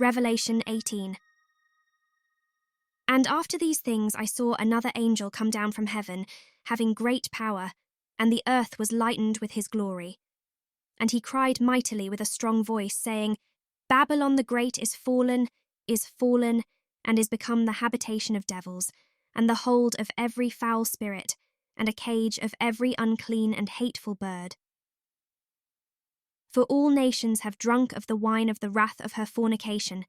Revelation 18. And after these things I saw another angel come down from heaven, having great power, and the earth was lightened with his glory. And he cried mightily with a strong voice, saying, Babylon the great is fallen, and is become the habitation of devils, and the hold of every foul spirit, and a cage of every unclean and hateful bird. For all nations have drunk of the wine of the wrath of her fornication,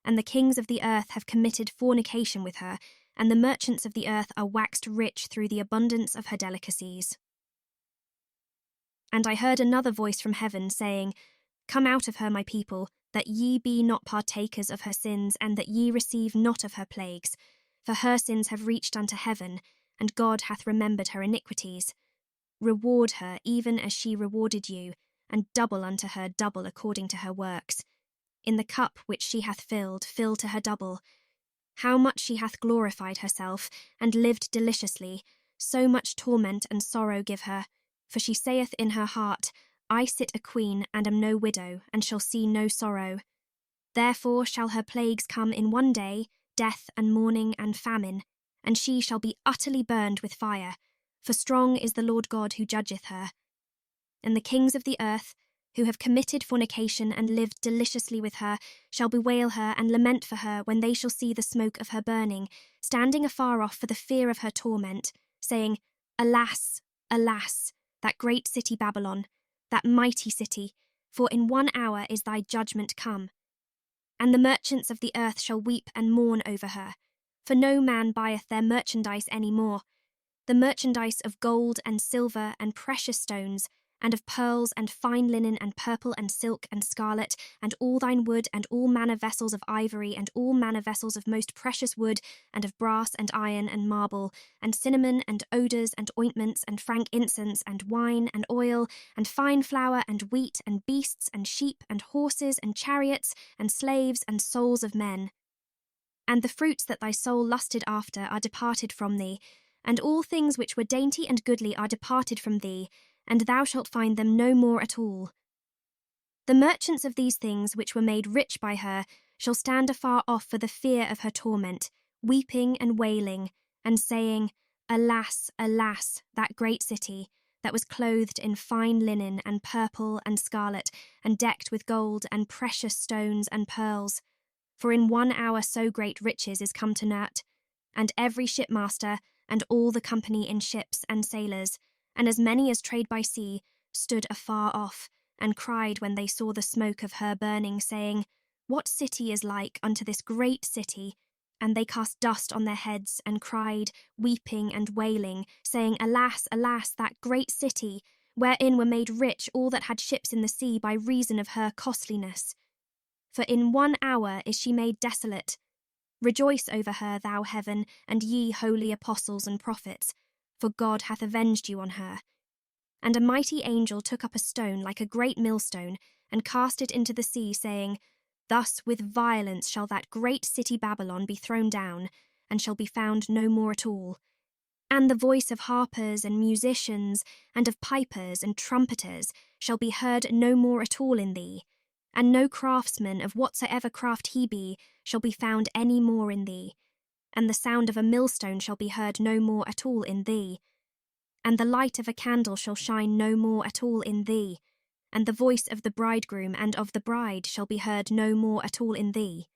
and the kings of the earth have committed fornication with her, and the merchants of the earth are waxed rich through the abundance of her delicacies. And I heard another voice from heaven, saying, Come out of her, my people, that ye be not partakers of her sins, and that ye receive not of her plagues. For her sins have reached unto heaven, and God hath remembered her iniquities. Reward her, even as she rewarded you, and double unto her double according to her works. In the cup which she hath filled, fill to her double. How much she hath glorified herself, and lived deliciously, so much torment and sorrow give her. For she saith in her heart, I sit a queen, and am no widow, and shall see no sorrow. Therefore shall her plagues come in one day, death and mourning and famine, and she shall be utterly burned with fire, for strong is the Lord God who judgeth her. And the kings of the earth, who have committed fornication and lived deliciously with her, shall bewail her and lament for her when they shall see the smoke of her burning, standing afar off for the fear of her torment, saying, Alas, alas, that great city Babylon, that mighty city, for in 1 hour is thy judgment come. And the merchants of the earth shall weep and mourn over her, for no man buyeth their merchandise any more, the merchandise of gold and silver and precious stones, and of pearls and fine linen and purple and silk and scarlet, and all thine wood, and all manner vessels of ivory, and all manner vessels of most precious wood, and of brass and iron and marble, and cinnamon and odours and ointments and frank incense and wine and oil, and fine flour and wheat and beasts and sheep and horses and chariots and slaves and souls of men. And the fruits that thy soul lusted after are departed from thee, and all things which were dainty and goodly are departed from thee, and thou shalt find them no more at all. The merchants of these things which were made rich by her shall stand afar off for the fear of her torment, weeping and wailing, and saying, Alas, alas, that great city, that was clothed in fine linen and purple and scarlet, and decked with gold and precious stones and pearls. For in 1 hour so great riches is come to naught, and every shipmaster, and all the company in ships and sailors, and as many as trade by sea, stood afar off, and cried when they saw the smoke of her burning, saying, What city is like unto this great city? And they cast dust on their heads, and cried, weeping and wailing, saying, Alas, alas, that great city, wherein were made rich all that had ships in the sea by reason of her costliness. For in 1 hour is she made desolate. Rejoice over her, thou heaven, and ye holy apostles and prophets, for God hath avenged you on her. And a mighty angel took up a stone like a great millstone, and cast it into the sea, saying, Thus with violence shall that great city Babylon be thrown down, and shall be found no more at all. And the voice of harpers and musicians, and of pipers and trumpeters, shall be heard no more at all in thee, and no craftsman of whatsoever craft he be shall be found any more in thee. And the sound of a millstone shall be heard no more at all in thee. And the light of a candle shall shine no more at all in thee. And the voice of the bridegroom and of the bride shall be heard no more at all in thee.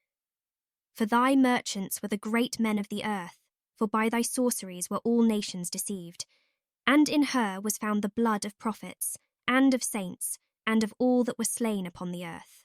For thy merchants were the great men of the earth, for by thy sorceries were all nations deceived. And in her was found the blood of prophets, and of saints, and of all that were slain upon the earth.